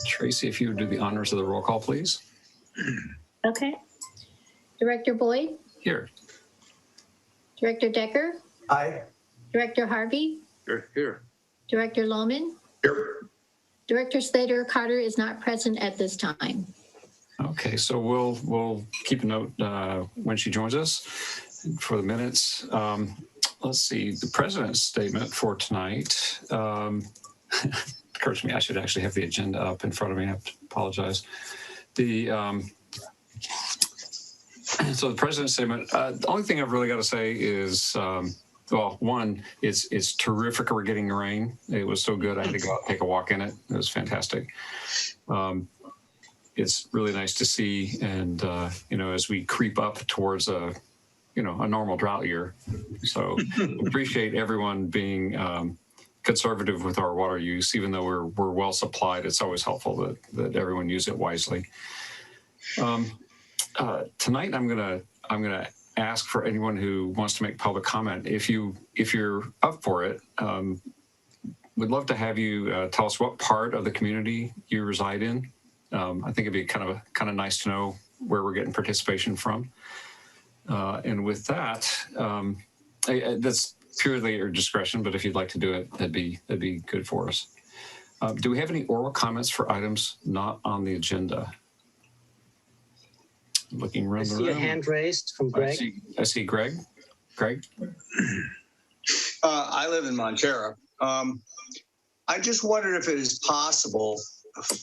Tracy, if you would do the honors of the roll call, please. Okay. Director Boyd? Here. Director Decker? Aye. Director Harvey? Here. Director Lohman? Here. Director Slater Carter is not present at this time. Okay, so we'll keep a note when she joins us for the minutes. Let's see, the president's statement for tonight. Occurs to me, I should actually have the agenda up in front of me. I have to apologize. So the president's statement, the only thing I've really got to say is, well, one, it's terrific we're getting rain. It was so good. I had to go out and take a walk in it. It was fantastic. It's really nice to see. And, as we creep up towards a normal drought year. So appreciate everyone being conservative with our water use, even though we're well supplied. It's always helpful that everyone use it wisely. Tonight, I'm gonna ask for anyone who wants to make public comment. If you're up for it, we'd love to have you tell us what part of the community you reside in. I think it'd be kind of nice to know where we're getting participation from. And with that, that's purely your discretion. But if you'd like to do it, that'd be good for us. Do we have any oral comments for items not on the agenda? Looking around the room. I see a hand raised from Greg. I see Greg. Greg? I live in Montara. I just wondered if it is possible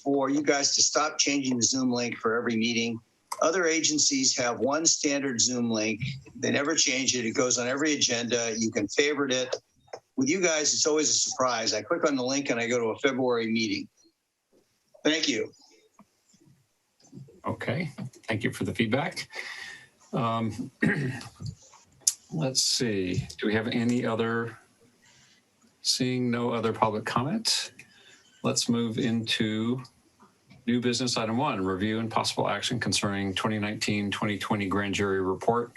for you guys to stop changing the Zoom link for every meeting. Other agencies have one standard Zoom link. They never change it. It goes on every agenda. You can favorite it. With you guys, it's always a surprise. I click on the link and I go to a February meeting. Thank you. Okay, thank you for the feedback. Let's see, do we have any other, seeing no other public comment, let's move into new business item 1, review and possible action concerning 2019-2020 grand jury report,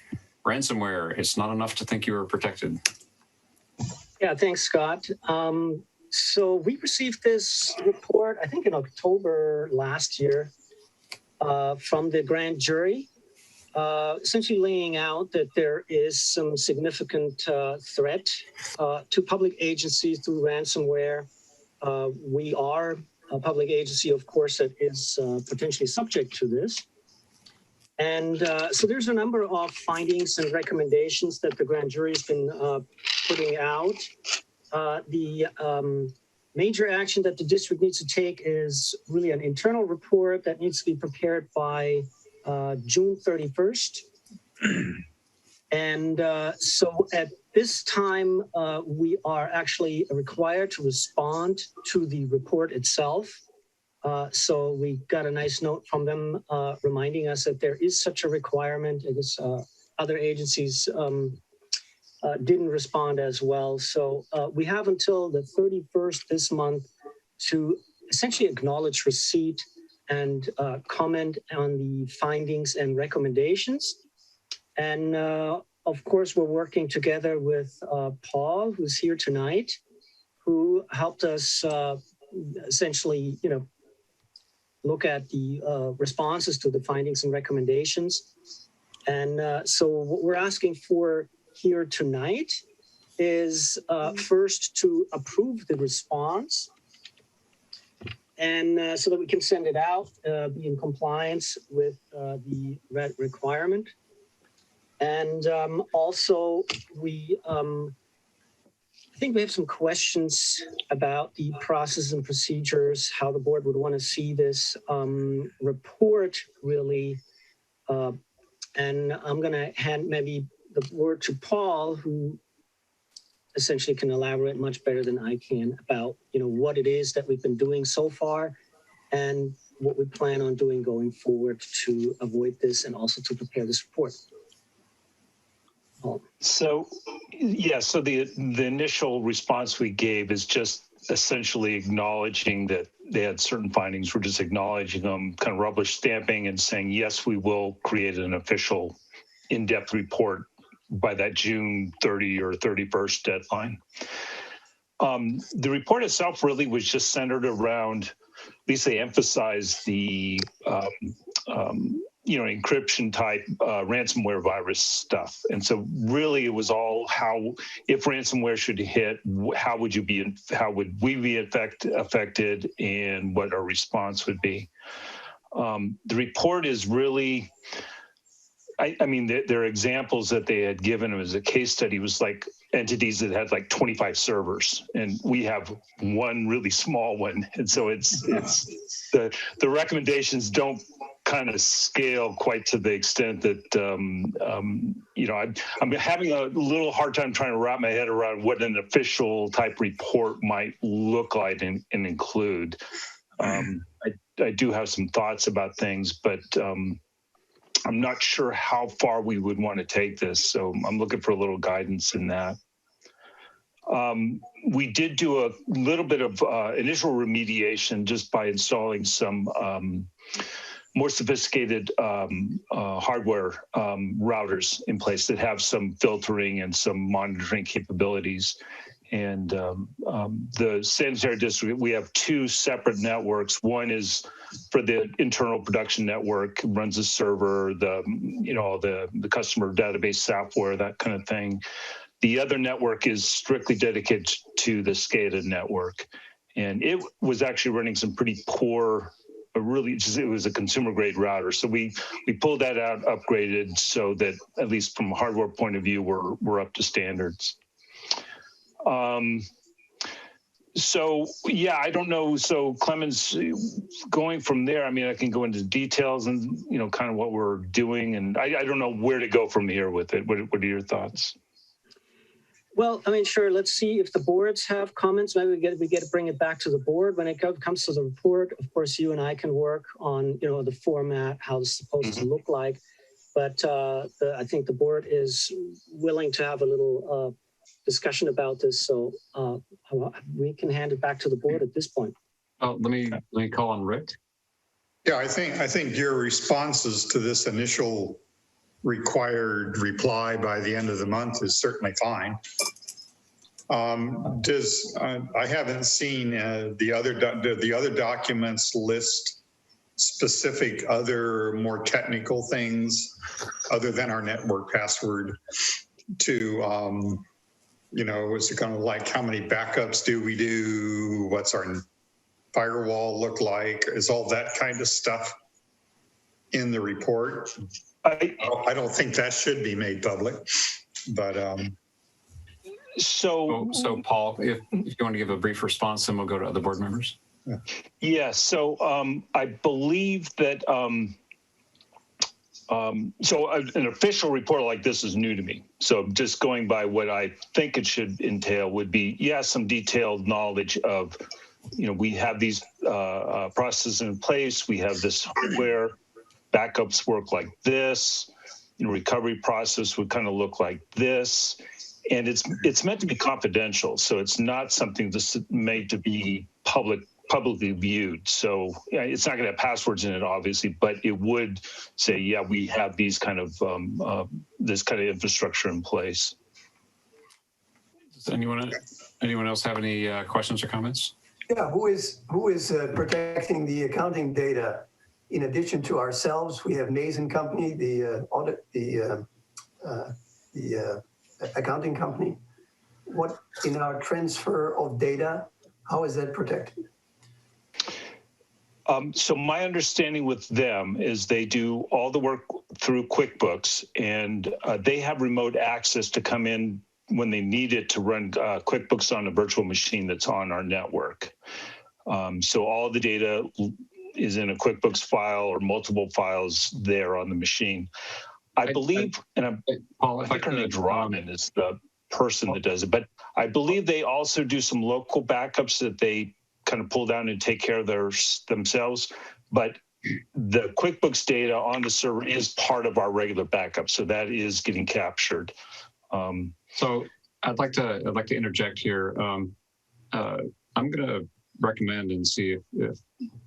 ransomware. It's not enough to think you are protected. Yeah, thanks, Scott. So we received this report, I think in October last year, from the grand jury, essentially laying out that there is some significant threat to public agencies through ransomware. We are a public agency, of course, that is potentially subject to this. And so there's a number of findings and recommendations that the grand jury has been putting out. The major action that the district needs to take is really an internal report that needs to be prepared by June 31st. And so at this time, we are actually required to respond to the report itself. So we got a nice note from them reminding us that there is such a requirement. I guess other agencies didn't respond as well. So we have until the 31st this month to essentially acknowledge receipt and comment on the findings and recommendations. And of course, we're working together with Paul, who's here tonight, who helped us essentially, look at the responses to the findings and recommendations. And so what we're asking for here tonight is first to approve the response, and so that we can send it out, be in compliance with the requirement. And also I think we have some questions about the process and procedures, how the board would want to see this report really. And I'm going to hand maybe the word to Paul, who essentially can elaborate much better than I can about, what it is that we've been doing so far and what we plan on doing going forward to avoid this and also to prepare this report. So the initial response we gave is just essentially acknowledging that they had certain findings. We're just acknowledging them, kind of rubber stamping and saying, yes, we will create an official in-depth report by that June 30 or 31st deadline. The report itself really was just centered around least they emphasized the encryption type ransomware virus stuff. And so really it was all how, if ransomware should hit, how would we be affected, and what our response would be. The report is really, I mean, there are examples that they had given as a case study was like entities that had like 25 servers, and we have one really small one. And so it's the recommendations don't kind of scale quite to the extent that, I'm having a little hard time trying to wrap my head around what an official type report might look like and include. I do have some thoughts about things, but I'm not sure how far we would want to take this. So I'm looking for a little guidance in that. We did do a little bit of initial remediation just by installing some more sophisticated hardware routers in place that have some filtering and some monitoring capabilities. And the sanitary district, we have two separate networks. One is for the internal production network, runs a server, the customer database software, that kind of thing. The other network is strictly dedicated to the SCADA network. And it was actually running some pretty poor, it was a consumer grade router. So we pulled that out, upgraded so that at least from a hardware point of view, we're up to standards. So yeah, I don't know. So Clemens, going from there, I mean, I can go into details and, kind of what we're doing, and I don't know where to go from here with it. What are your thoughts? Well, I mean, sure. Let's see if the boards have comments. Maybe we get to bring it back to the board when it comes to the report. Of course, you and I can work on, the format, how it's supposed to look like. But I think the board is willing to have a little discussion about this, so we can hand it back to the board at this point. Oh, let me call on Rick. Yeah, I think your responses to this initial required reply by the end of the month is certainly fine. I haven't seen the other documents list specific other more technical things other than our network password to is it kind of like how many backups do we do? What's our firewall look like? Is all that kind of stuff in the report? I don't think that should be made public, but So Paul, if you want to give a brief response, then we'll go to other board members. Yeah. So I believe that an official report like this is new to me. So just going by what I think it should entail would be, some detailed knowledge of, we have these processes in place. We have this hardware, backups work like this, recovery process would kind of look like this. And it's meant to be confidential. So it's not something that's made to be publicly viewed. So it's not going to have passwords in it, obviously, but it would say, we have these kind of this kind of infrastructure in place. Does anyone else have any questions or comments? Yeah, who is protecting the accounting data? In addition to ourselves, we have Mays and Company, the accounting company. What in our transfer of data, how is that protected? So my understanding with them is they do all the work through QuickBooks, and they have remote access to come in when they need it to run QuickBooks on a virtual machine that's on our network. So all the data is in a QuickBooks file or multiple files there on the machine. I believe, Paul, I think her name's Robin is the person that does it, but I believe they also do some local backups that they kind of pull down and take care of themselves. But the QuickBooks data on the server is part of our regular backup, so that is getting captured. So I'd like to interject here. I'm going to recommend and see if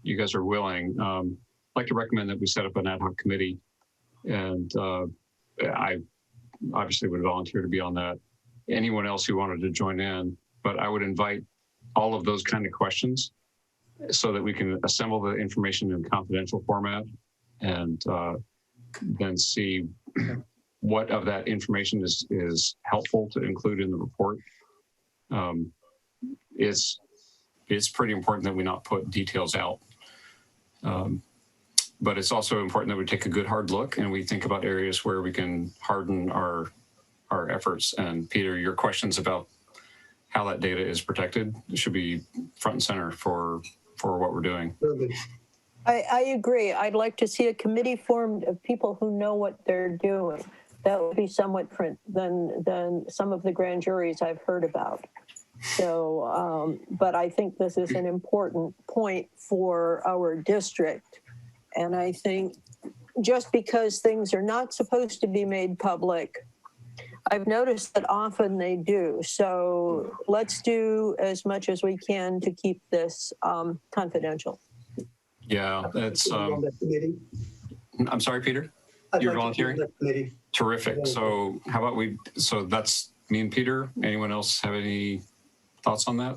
you guys are willing. I'd like to recommend that we set up an ad hoc committee, and I obviously would volunteer to be on that. Anyone else who wanted to join in, but I would invite all of those kind of questions so that we can assemble the information in confidential format and then see what of that information is helpful to include in the report. It's pretty important that we not put details out. But it's also important that we take a good hard look and we think about areas where we can harden our efforts. And Peter, your questions about how that data is protected should be front and center for what we're doing. I agree. I'd like to see a committee formed of people who know what they're doing. That would be somewhat different than some of the grand juries I've heard about. So, but I think this is an important point for our district. And I think just because things are not supposed to be made public, I've noticed that often they do. So let's do as much as we can to keep this confidential. Yeah, that's, I'm sorry, Peter, you're volunteering? Terrific. So how about so that's me and Peter. Anyone else have any thoughts on that?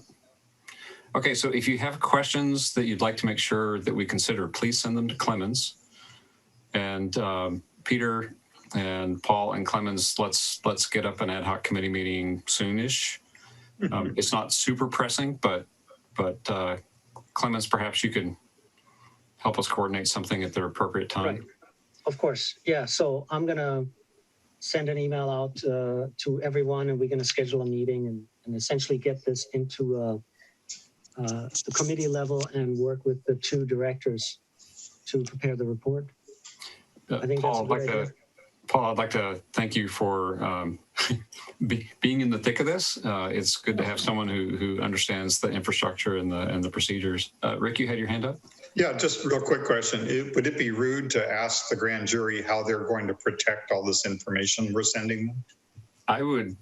Okay, so if you have questions that you'd like to make sure that we consider, please send them to Clemens. And Peter and Paul and Clemens, let's get up an ad hoc committee meeting soonish. It's not super pressing, but Clemens, perhaps you can help us coordinate something at the appropriate time. Right. Of course, yeah. So I'm gonna send an email out to everyone, and we're gonna schedule a meeting and essentially get this into the committee level and work with the two directors to prepare the report. I think Paul, I'd like to thank you for being in the thick of this. It's good to have someone who understands the infrastructure and the procedures. Rick, you had your hand up? Yeah, just a real quick question. Would it be rude to ask the grand jury how they're going to protect all this information we're sending them? I would,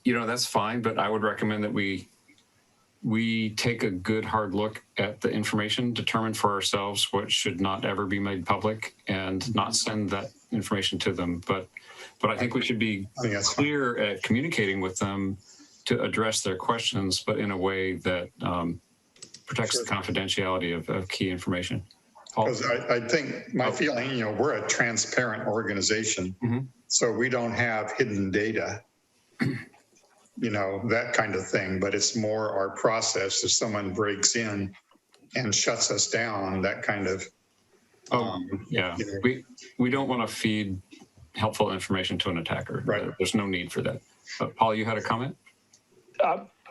that's fine, but I would recommend that we take a good hard look at the information, determine for ourselves what should not ever be made public, and not send that information to them. But I think we should be clear at communicating with them to address their questions, but in a way that protects the confidentiality of key information. Because I think my feeling, we're a transparent organization, so we don't have hidden data, that kind of thing, but it's more our process. If someone breaks in and shuts us down, that kind of. We don't want to feed helpful information to an attacker. Right. There's no need for that. Paul, you had a comment?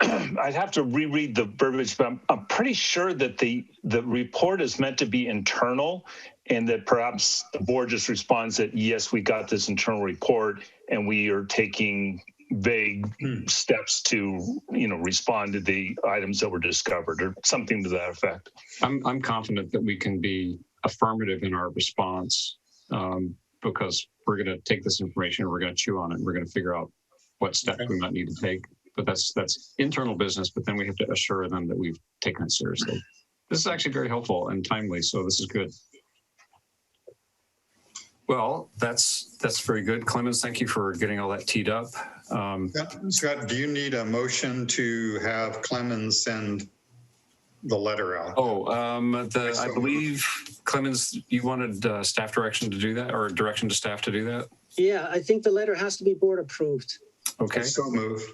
I'd have to reread the verbiage, but I'm pretty sure that the report is meant to be internal, and that perhaps the board just responds that, yes, we got this internal report and we are taking vague steps to, respond to the items that were discovered or something to that effect. I'm confident that we can be affirmative in our response because we're going to take this information and we're going to chew on it and we're going to figure out what steps we might need to take. But that's internal business, but then we have to assure them that we've taken it seriously. This is actually very helpful and timely, so this is good. Well, that's very good. Clemens, thank you for getting all that teed up. Scott, do you need a motion to have Clemens send the letter out? I believe, Clemens, you wanted staff direction to do that, or direction to staff to do that? Yeah, I think the letter has to be board approved. Okay. So moved.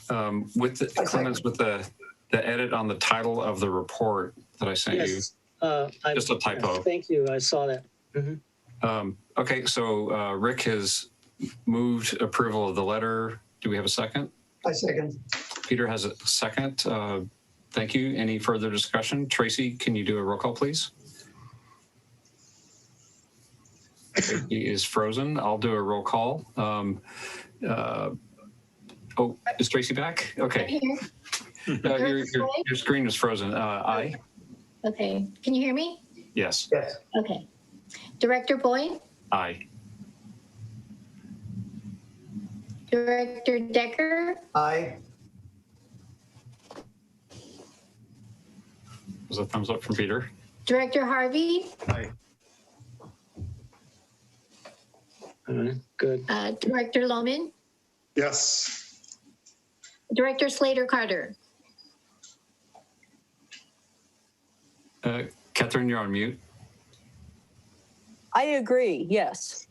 Clemens, with the edit on the title of the report that I sent you, just a typo. Thank you. I saw that. Okay, so Rick has moved approval of the letter. Do we have a second? I second. Peter has a second. Thank you. Any further discussion? Tracy, can you do a roll call, please? He is frozen. I'll do a roll call. Is Tracy back? Okay. Your screen is frozen. Aye. Okay. Can you hear me? Yes. Yes. Okay. Director Boyd? Aye. Director Decker? Aye. Was a thumbs up from Peter? Director Harvey? Aye. Good. Director Lohman? Yes. Director Slater Carter? Catherine, you're on mute. I agree, yes.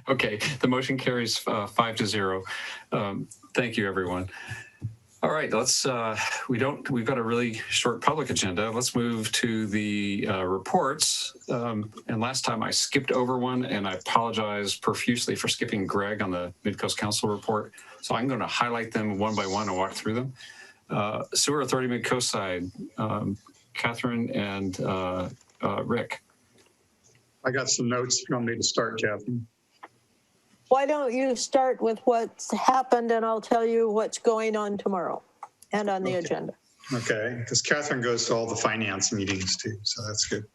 Okay, the motion carries 5-0. Thank you, everyone. All right, we've got a really short public agenda. Let's move to the reports. And last time I skipped over one, and I apologize profusely for skipping Greg on the Mid-Coast Council report. So I'm going to highlight them one by one and walk through them. Sewer Authority Mid-Coast side, Catherine and Rick. I got some notes if you want me to start, Catherine. Why don't you start with what's happened and I'll tell you what's going on tomorrow and on the agenda. Okay, because Catherine goes to all the finance meetings too, so that's good.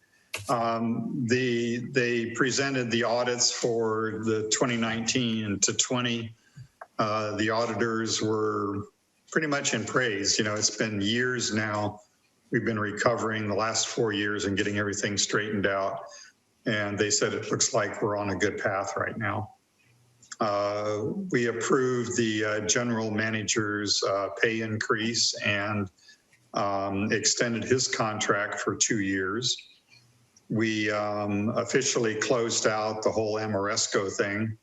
They presented the audits for the 2019 to 20. The auditors were pretty much in praise. You know, it's been years now. We've been recovering the last 4 years and getting everything straightened out. And they said it looks like we're on a good path right now. We approved the general manager's pay increase and extended his contract for 2 years. We officially closed out the whole Amoresco thing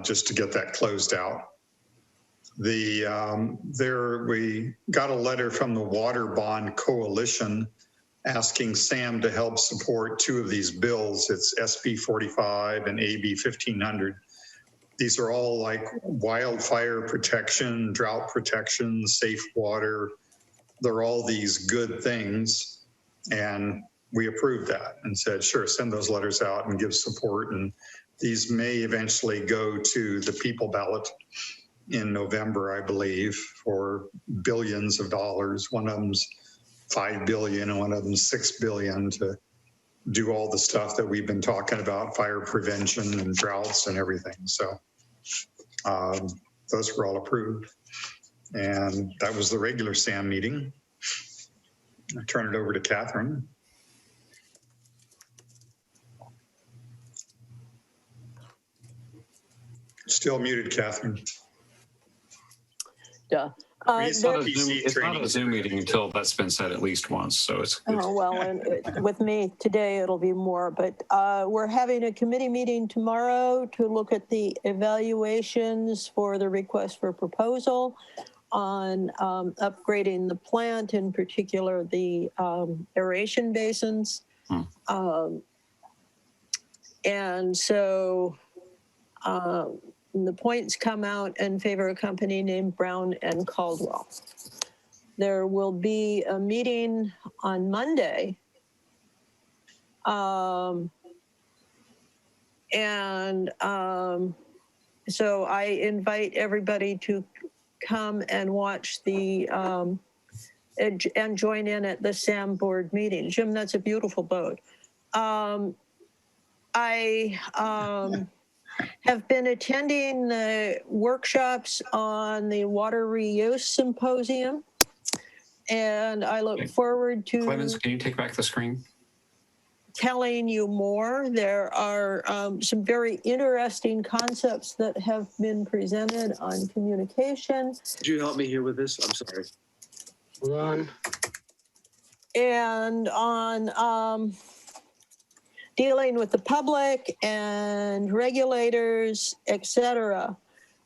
just to get that closed out. We got a letter from the Water Bond Coalition asking Sam to help support 2 of these bills. It's SB 45 and AB 1500. These are all like wildfire protection, drought protection, safe water. They're all these good things. And we approved that and said, sure, send those letters out and give support. And these may eventually go to the people ballot in November, I believe, for billions of dollars. One of them's $5 billion and one of them's $6 billion to do all the stuff that we've been talking about, fire prevention and droughts and everything. So those were all approved. And that was the regular SAM meeting. I turn it over to Catherine. Still muted, Catherine. Duh. It's not a Zoom meeting until that's been said at least once, so it's good. Oh, well, and with me today, it'll be more, but we're having a committee meeting tomorrow to look at the evaluations for the request for proposal on upgrading the plant, in particular the aeration basins. And so the points come out in favor of a company named Brown and Caldwell. There will be a meeting on Monday. So I invite everybody to come and watch the, and join in at the SAM board meeting. Jim, that's a beautiful boat. I have been attending the workshops on the water reuse symposium, and I look forward to Clemens, can you take back the screen? Telling you more. There are some very interesting concepts that have been presented on communication. Could you help me here with this? I'm sorry. Hold on. And on dealing with the public and regulators, et cetera.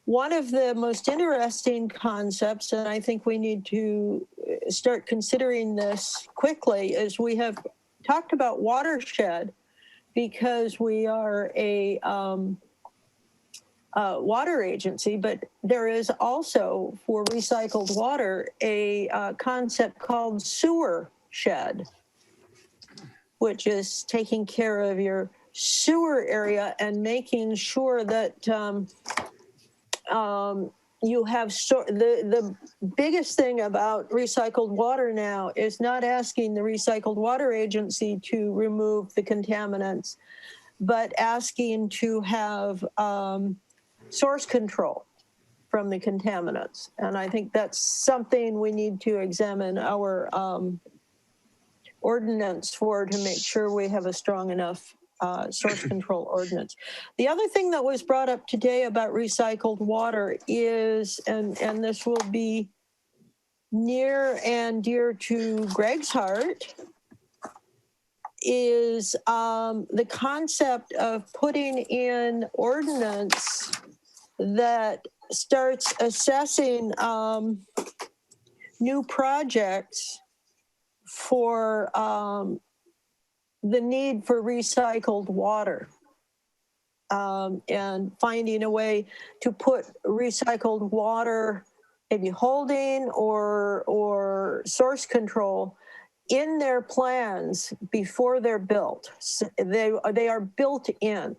One of the most interesting concepts, and I think we need to start considering this quickly, is we have talked about watershed because we are a water agency, but there is also for recycled water a concept called sewer shed, which is taking care of your sewer area and making sure that you have the biggest thing about recycled water now is not asking the recycled water agency to remove the contaminants, but asking to have source control from the contaminants. And I think that's something we need to examine our ordinance for, to make sure we have a strong enough source control ordinance. The other thing that was brought up today about recycled water is, and this will be near and dear to Greg's heart is the concept of putting in ordinance that starts assessing new projects for the need for recycled water, and finding a way to put recycled water, maybe holding or source control, in their plans before they're built. They are built in.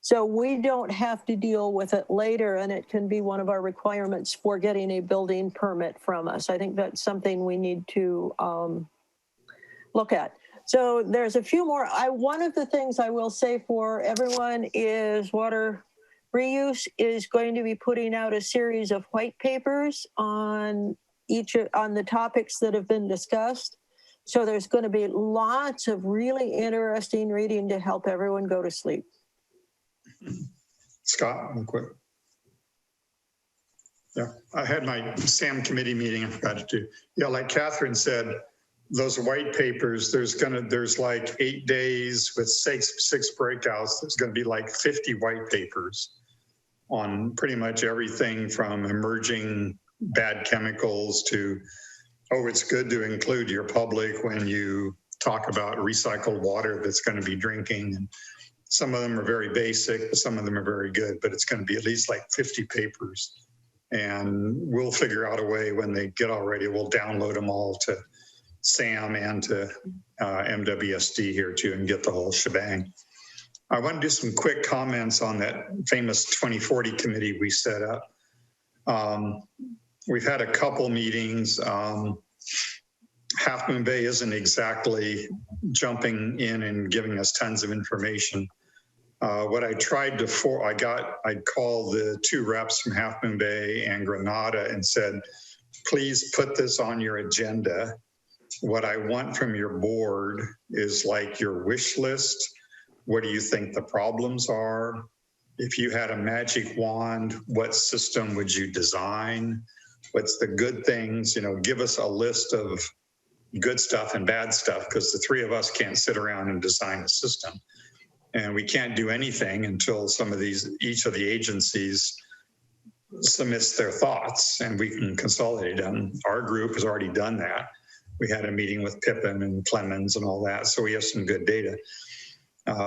So we don't have to deal with it later, and it can be one of our requirements for getting a building permit from us. I think that's something we need to look at. So there's a few more. One of the things I will say for everyone is Water Reuse is going to be putting out a series of white papers on the topics that have been discussed. So there's going to be lots of really interesting reading to help everyone go to sleep. Scott, real quick. Yeah, I had my SAM committee meeting. I forgot to do. Yeah, like Catherine said, those white papers, there's like 8 days with six breakouts. There's going to be like 50 white papers on pretty much everything from emerging bad chemicals to, oh, it's good to include your public when you talk about recycled water that's going to be drinking. And some of them are very basic, but some of them are very good, but it's going to be at least like 50 papers. And we'll figure out a way when they get all ready, we'll download them all to SAM and to MWSD here too and get the whole shebang. I want to do some quick comments on that famous 2040 committee we set up. We've had a couple meetings. Half Moon Bay isn't exactly jumping in and giving us tons of information. What I tried to I called the 2 reps from Half Moon Bay and Granada and said, please put this on your agenda. What I want from your board is like your wish list. What do you think the problems are? If you had a magic wand, what system would you design? What's the good things? You know, give us a list of good stuff and bad stuff, because the 3 of us can't sit around and design a system. And we can't do anything until each of the agencies submits their thoughts and we can consolidate them. Our group has already done that. We had a meeting with Pippin and Clemens and all that. So we have some good data.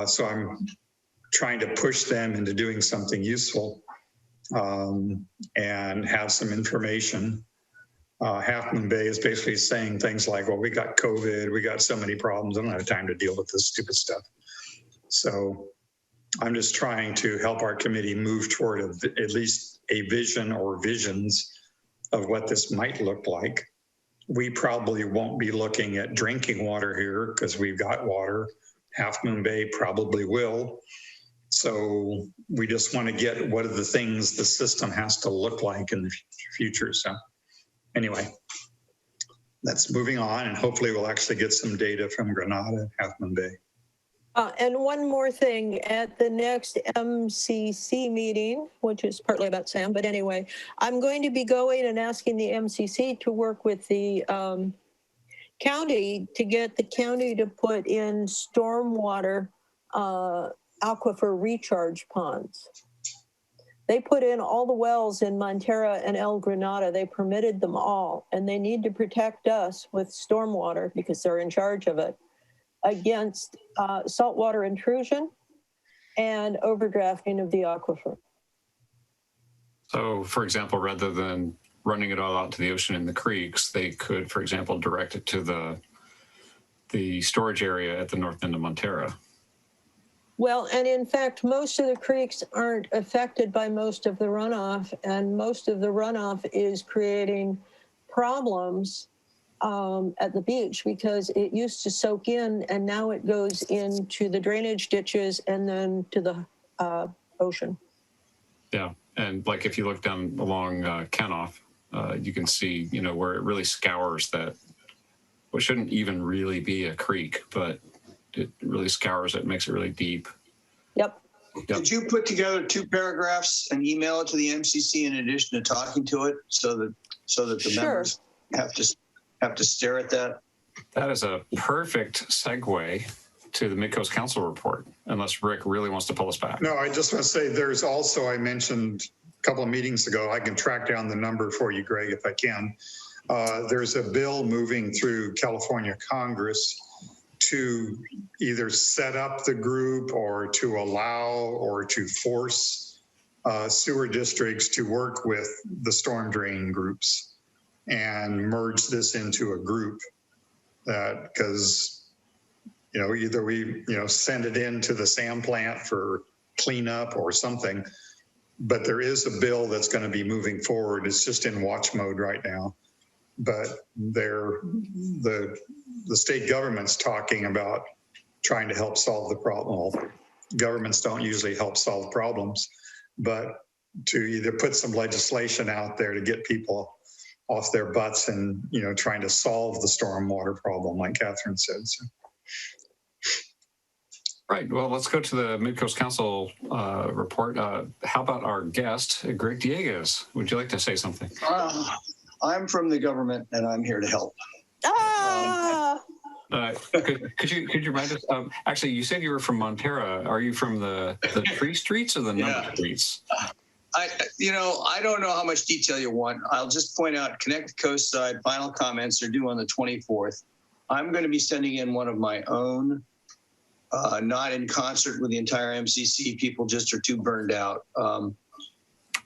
So I'm trying to push them into doing something useful and have some information. Half Moon Bay is basically saying things like, well, we got COVID, we got so many problems, I don't have time to deal with this stupid stuff. So I'm just trying to help our committee move toward at least a vision or visions of what this might look like. We probably won't be looking at drinking water here because we've got water. Half Moon Bay probably will. So we just want to get what are the things the system has to look like in the future. So anyway, that's moving on, and hopefully we'll actually get some data from Granada and Half Moon Bay. And one more thing, at the next MCC meeting, which is partly about SAM, but anyway, I'm going to be going and asking the MCC to work with the county to get the county to put in stormwater aquifer recharge ponds. They put in all the wells in Montara and El Granada. They permitted them all, and they need to protect us with stormwater because they're in charge of it against saltwater intrusion and overdrafting of the aquifer. So, for example, rather than running it all out to the ocean in the creeks, they could, for example, direct it to the storage area at the north end of Montara. Well, and in fact, most of the creeks aren't affected by most of the runoff, and most of the runoff is creating problems at the beach because it used to soak in, and now it goes into the drainage ditches and then to the ocean. Yeah, and like if you look down along Kenoff, you can see, you know, where it really scours that, what shouldn't even really be a creek, but it really scours it, makes it really deep. Yep. Did you put together 2 paragraphs and email it to the MCC in addition to talking to it so that so that the Sure. members have to stare at that? That is a perfect segue to the Mid-Coast Council report, unless Rick really wants to pull us back. No, I just want to say there's also, I mentioned a couple of meetings ago, I can track down the number for you, Greg, if I can. There's a bill moving through California Congress to either set up the group or to allow or to force sewer districts to work with the storm drain groups and merge this into a group. Because either we, send it into the sand plant for cleanup or something, but there is a bill that's going to be moving forward. It's just in watch mode right now, but the state government's talking about trying to help solve the problem. Well, governments don't usually help solve problems, but to either put some legislation out there to get people off their butts and, trying to solve the stormwater problem, like Catherine said. So. Right. Well, let's go to the Mid-Coast Council report. How about our guest, Greg Dieguez? Would you like to say something? I'm from the government and I'm here to help. Could you remind us? Actually, you said you were from Montara. Are you from the tree streets or the number streets? I don't know how much detail you want. I'll just point out, Connect the Coast Side final comments are due on the 24th. I'm going to be sending in one of my own, not in concert with the entire MCC. People just are too burned out.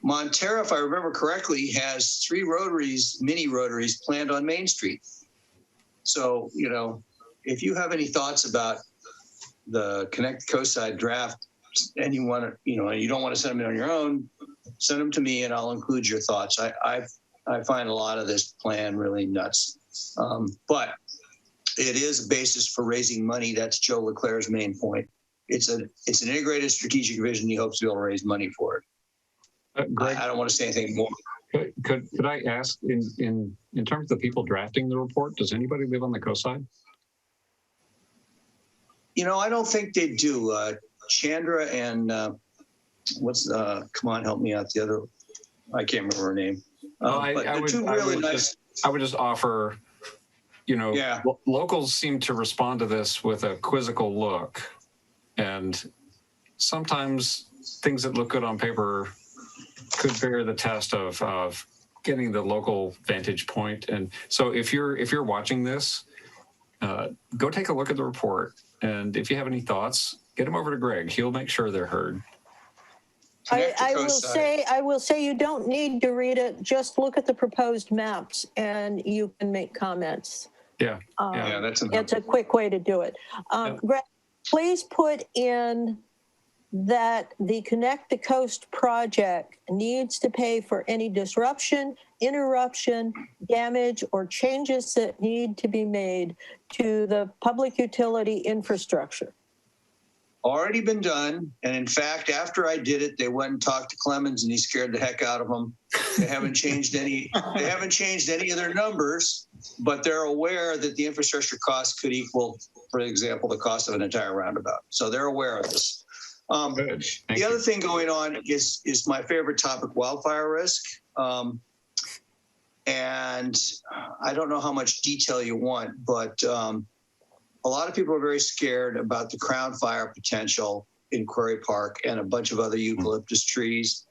Montara, if I remember correctly, has 3 mini rotaries planned on Main Street. So, if you have any thoughts about the Connect the Coast Side draft and you want to, you don't want to send them in on your own, send them to me and I'll include your thoughts. I find a lot of this plan really nuts. But it is a basis for raising money. That's Joe Leclerc's main point. It's an integrated strategic vision. He hopes to be able to raise money for it. Greg, I don't want to say anything more. Could I ask, in terms of the people drafting the report, does anybody live on the coast side? I don't think they do. Chandra and come on, help me out. The other, I can't remember her name. I would just offer, locals seem to respond to this with a quizzical look, and sometimes things that look good on paper could bear the test of getting the local vantage point. And so if you're watching this, go take a look at the report. And if you have any thoughts, get them over to Greg. He'll make sure they're heard. I will say you don't need to read it. Just look at the proposed maps and you can make comments. Yeah. It's a quick way to do it. Greg, please put in that the Connect the Coast project needs to pay for any disruption, interruption, damage, or changes that need to be made to the public utility infrastructure. Already been done. And in fact, after I did it, they went and talked to Clemens and he scared the heck out of them. They haven't changed any of their numbers, but they're aware that the infrastructure cost could equal, for example, the cost of an entire roundabout. So they're aware of this. The other thing going on is my favorite topic, wildfire risk. And I don't know how much detail you want, but a lot of people are very scared about the crown fire potential in Quarry Park and a bunch of other eucalyptus trees.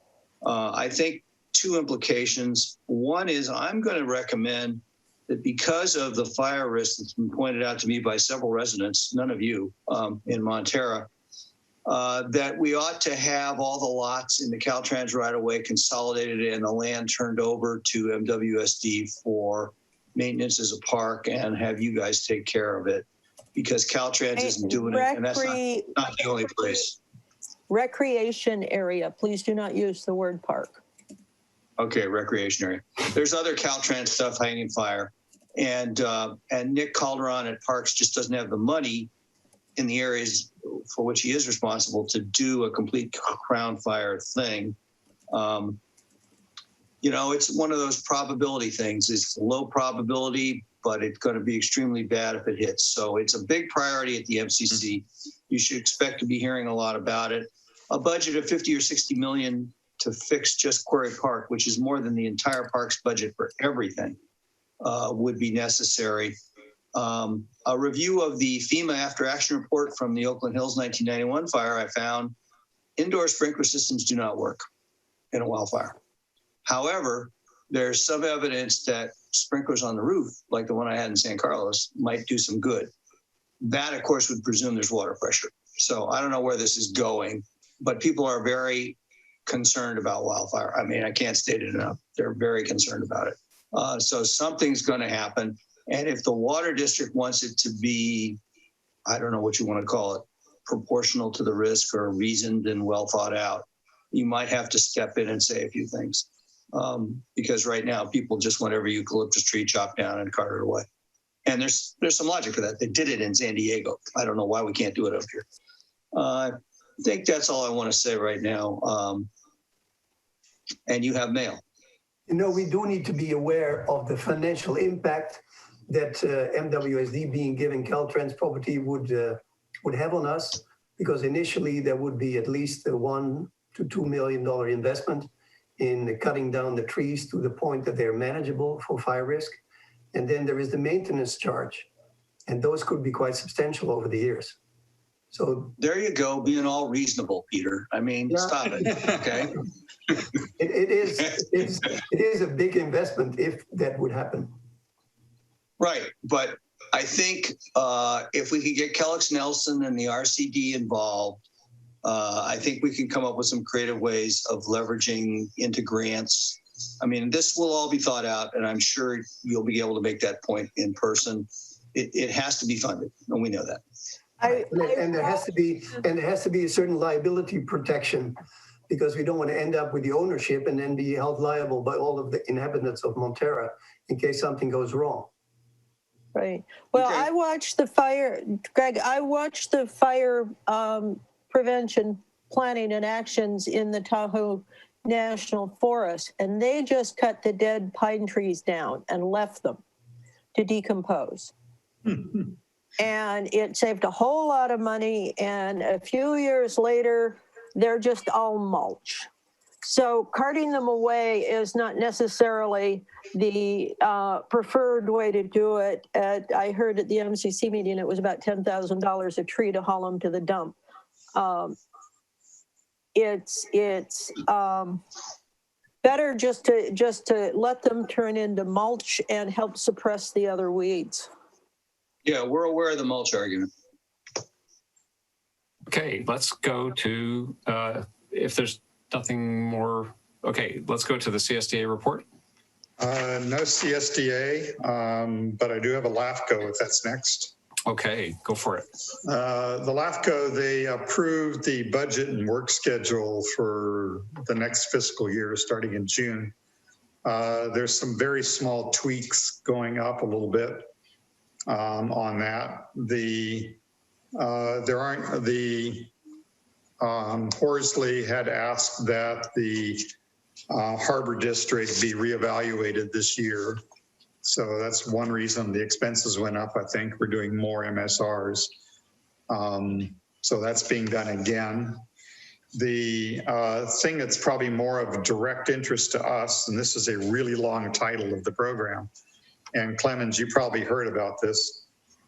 I think 2 implications. One is I'm going to recommend that because of the fire risk that's been pointed out to me by several residents, none of you, in Montara, that we ought to have all the lots in the Caltrans right-of-way consolidated and the land turned over to MWSD for maintenance as a park and have you guys take care of it, because Caltrans isn't doing it, and that's not the only place. Recreation area. Please do not use the word park. Okay, recreation area. There's other Caltrans stuff hanging fire, and Nick Calderon at Parks just doesn't have the money in the areas for which he is responsible to do a complete crown fire thing. It's one of those probability things. It's low probability, but it's going to be extremely bad if it hits. So it's a big priority at the MCC. You should expect to be hearing a lot about it. A budget of 50 or 60 million to fix just Quarry Park, which is more than the entire park's budget for everything, would be necessary. A review of the FEMA after action report from the Oakland Hills 1991 fire, I found indoor sprinkler systems do not work in a wildfire. However, there's some evidence that sprinklers on the roof, like the one I had in San Carlos, might do some good. That, of course, would presume there's water pressure. So I don't know where this is going, but people are very concerned about wildfire. I mean, I can't state it enough. They're very concerned about it. So something's going to happen. And if the water district wants it to be, I don't know what you want to call it, proportional to the risk or reasoned and well thought out, you might have to step in and say a few things. Because right now people just want every eucalyptus tree chopped down and carted away. And there's some logic for that. They did it in San Diego. I don't know why we can't do it up here. I think that's all I want to say right now. And you have mail. You know, we do need to be aware of the financial impact that MWSD being given Caltrans property would have on us, because initially there would be at least a $1 to $2 million investment in cutting down the trees to the point that they're manageable for fire risk. And then there is the maintenance charge, and those could be quite substantial over the years. So there you go, being all reasonable, Peter. I mean, yeah. Stop it, okay? It is a big investment if that would happen. Right, but I think if we could get Kellex Nelson and the RCD involved, I think we can come up with some creative ways of leveraging into grants. I mean, this will all be thought out, and I'm sure you'll be able to make that point in person. It has to be funded, and we know that. And there has to be a certain liability protection, because we don't want to end up with the ownership and then be held liable by all of the inhabitants of Montara in case something goes wrong. Right. Well, okay. I watched the fire prevention planning and actions in the Tahoe National Forest, and they just cut the dead pine trees down and left them to decompose. And it saved a whole lot of money, and a few years later, they're just all mulch. So carting them away is not necessarily the preferred way to do it. I heard at the MCC meeting it was about $10,000 a tree to haul them to the dump. It's better just to let them turn into mulch and help suppress the other weeds. Yeah, we're aware of the mulch argument. Okay, let's go to, if there's nothing more, okay, let's go to the CSDA report. No CSDA, but I do have a LAFCO if that's next. Okay, go for it. The LAFCO, they approved the budget and work schedule for the next fiscal year starting in June. There's some very small tweaks going up a little bit on that. Horsley had asked that the Harbor District be reevaluated this year. So that's one reason the expenses went up. I think we're doing more MSRs. So that's being done again. The thing that's probably more of direct interest to us, and this is a really long title of the program, and Clemens, you probably heard about this.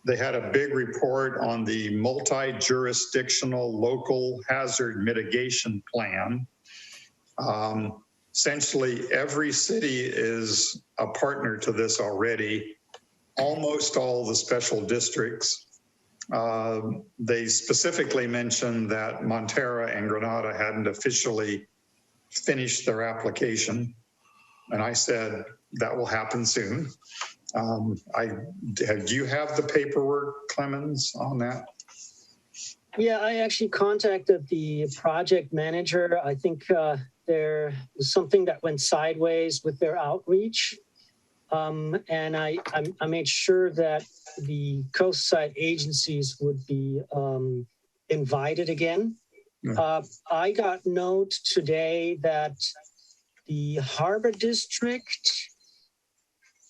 They had a big report on the Multi-Jurisdictional Local Hazard Mitigation Plan. Essentially, every city is a partner to this already. Almost all the special districts. They specifically mentioned that Montara and Granada hadn't officially finished their application. And I said, that will happen soon. Do you have the paperwork, Clemens, on that? Yeah, I actually contacted the project manager. I think there was something that went sideways with their outreach. And I made sure that the coastside agencies would be invited again. I got note today that the Harbor District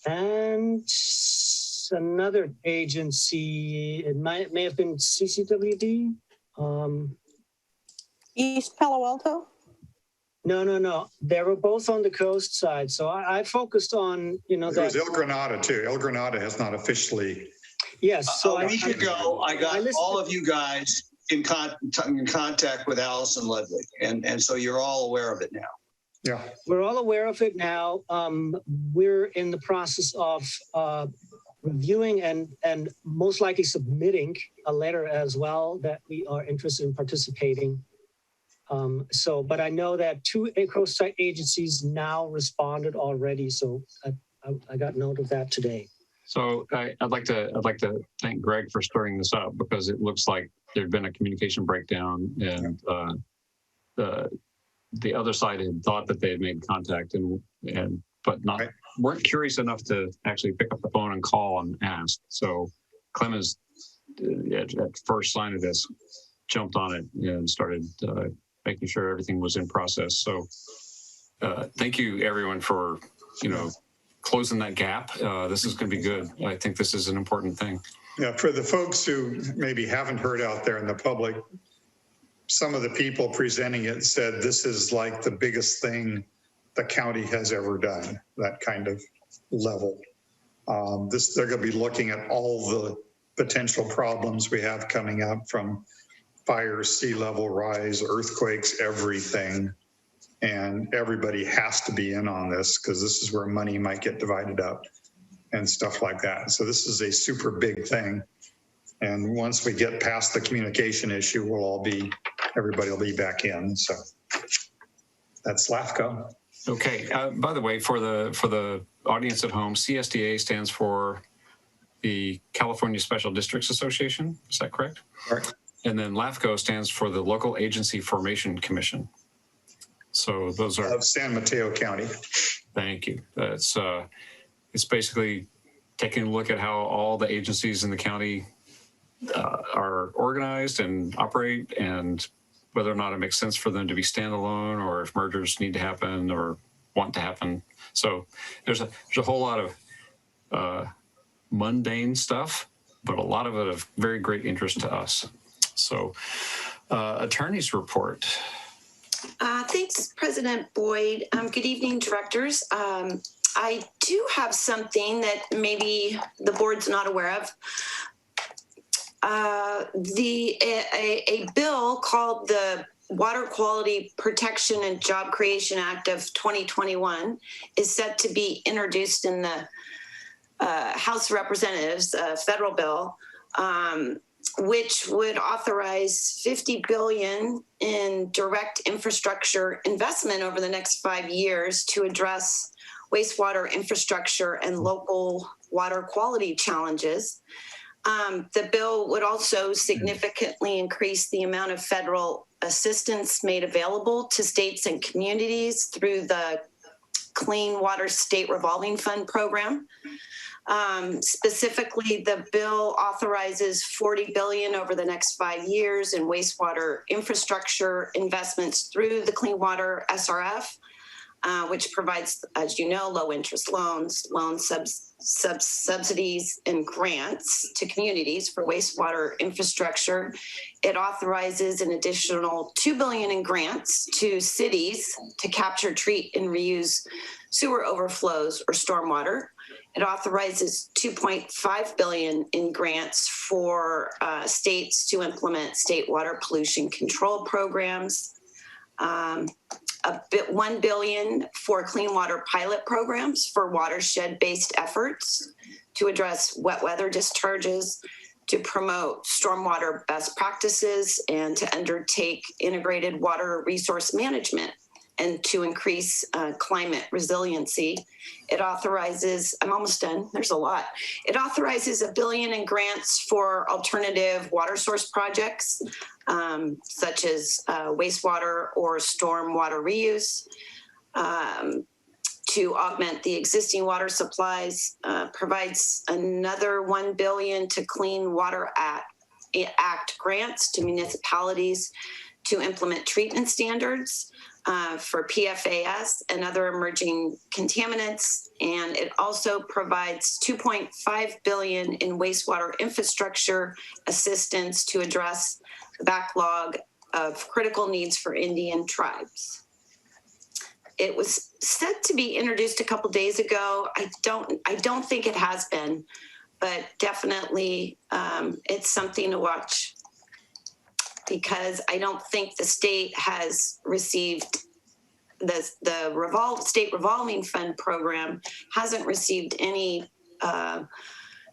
and another agency, it may have been CCWD. East Palo Alto? No. They were both on the coast side. So I focused on, There was El Granada too. El Granada has not officially. Yes. So A week ago, I got listened- all of you guys in contact with Allison Ludwig, and so you're all aware of it now. Yeah. We're all aware of it now. We're in the process of reviewing and most likely submitting a letter as well that we are interested in participating. But I know that 2 coastside agencies now responded already. So I got note of that today. So I'd like to thank Greg for stirring this up, because it looks like there'd been a communication breakdown, and the other side had thought that they had made contact but weren't curious enough to actually pick up the phone and call and ask. So Clemens, at first sign of this, jumped on it and started making sure everything was in process. So thank you everyone for closing that gap. This is going to be good. I think this is an important thing. Yeah, for the folks who maybe haven't heard out there in the public, some of the people presenting it said this is like the biggest thing the county has ever done, that kind of level. They're going to be looking at all the potential problems we have coming up, from fires, sea level rise, earthquakes, everything. And everybody has to be in on this, because this is where money might get divided up and stuff like that. So this is a super big thing. And once we get past the communication issue, everybody will be back in. So that's LAFCO. Okay. By the way, for the audience at home, CSDA stands for the California Special Districts Association. Is that correct? Correct. And then LAFCO stands for the Local Agency Formation Commission. So those are of San Mateo County. Thank you. That's it's basically taking a look at how all the agencies in the county are organized and operate, and whether or not it makes sense for them to be standalone, or if mergers need to happen or want to happen. So there's a whole lot of mundane stuff, but a lot of it of very great interest to us. So attorney's report. Thanks, President Boyd. Good evening, directors. I do have something that maybe the board's not aware of. A bill called the Water Quality Protection and Job Creation Act of 2021 is set to be introduced in the House of Representatives, federal bill, which would authorize $50 billion in direct infrastructure investment over the next 5 years to address wastewater infrastructure and local water quality challenges. The bill would also significantly increase the amount of federal assistance made available to states and communities through the Clean Water State Revolving Fund program. Specifically, the bill authorizes $40 billion over the next 5 years in wastewater infrastructure investments through the Clean Water SRF, which provides, as you know, low interest loans, subsidies, and grants to communities for wastewater infrastructure. It authorizes an additional $2 billion in grants to cities to capture, treat, and reuse sewer overflows or stormwater. It authorizes $2.5 billion in grants for states to implement state water pollution control programs. $1 billion for clean water pilot programs for watershed-based efforts to address wet weather discharges, to promote stormwater best practices, and to undertake integrated water resource management, and to increase climate resiliency. It authorizes, I'm almost done, there's a lot. It authorizes $1 billion in grants for alternative water source projects, such as wastewater or storm water reuse, to augment the existing water supplies, provides another $1 billion to Clean Water Act grants to municipalities to implement treatment standards for PFAS and other emerging contaminants. And it also provides $2.5 billion in wastewater infrastructure assistance to address the backlog of critical needs for Indian tribes. it was said to be introduced a couple days ago. I don't think it has been, but definitely it's something to watch, because I don't think the state has received the state revolving fund program hasn't received any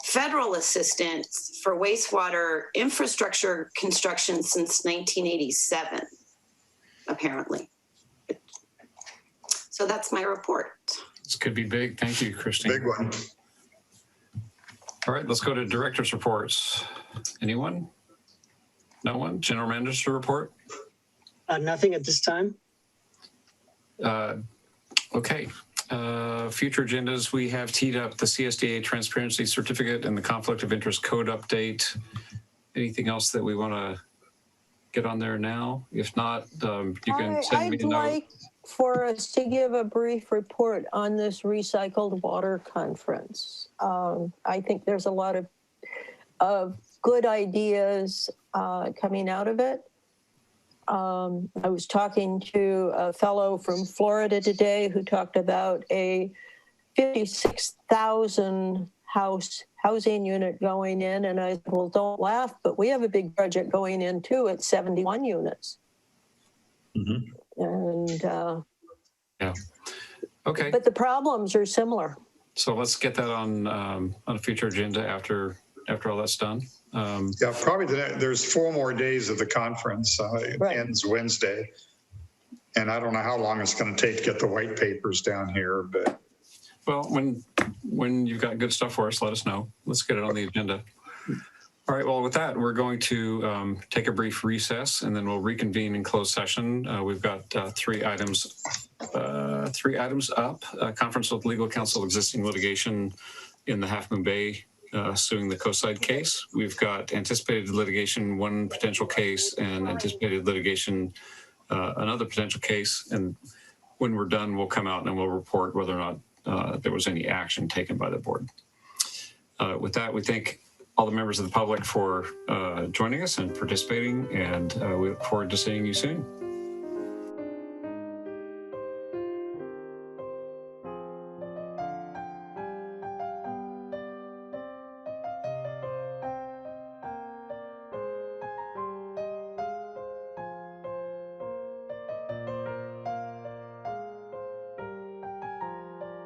federal assistance for wastewater infrastructure construction since 1987, apparently. So that's my report. This could be big. Thank you, Christine. Big one. All right, let's go to director's reports. Anyone? No one? General manager report? Nothing at this time. Okay. Future agendas, we have teed up the CSDA transparency certificate and the conflict of interest code update. Anything else that we want to get on there now? If not, you can send me a note. I'd like for us to give a brief report on this recycled water conference. I think there's a lot of good ideas coming out of it. I was talking to a fellow from Florida today who talked about a 56,000 housing unit going in. And I said, well, don't laugh, but we have a big project going in too at 71 units. Mm-hmm. And yeah. Okay. But the problems are similar. So let's get that on a future agenda after all that's done. Yeah, probably there's 4 more days of the conference. It Right. ends Wednesday. And I don't know how long it's going to take to get the white papers down here, but. Well, when you've got good stuff for us, let us know. Let's get it on the agenda. All right, well, with that, we're going to take a brief recess, and then we'll reconvene in closed session. We've got 3 items up. Conference with legal counsel, existing litigation in the Half Moon Bay suing the Coastside case. We've got anticipated litigation, 1 potential case, and anticipated litigation, another potential case. And when we're done, we'll come out and we'll report whether or not there was any action taken by the board. With that, we thank all the members of the public for joining us and participating, and we look forward to seeing you soon.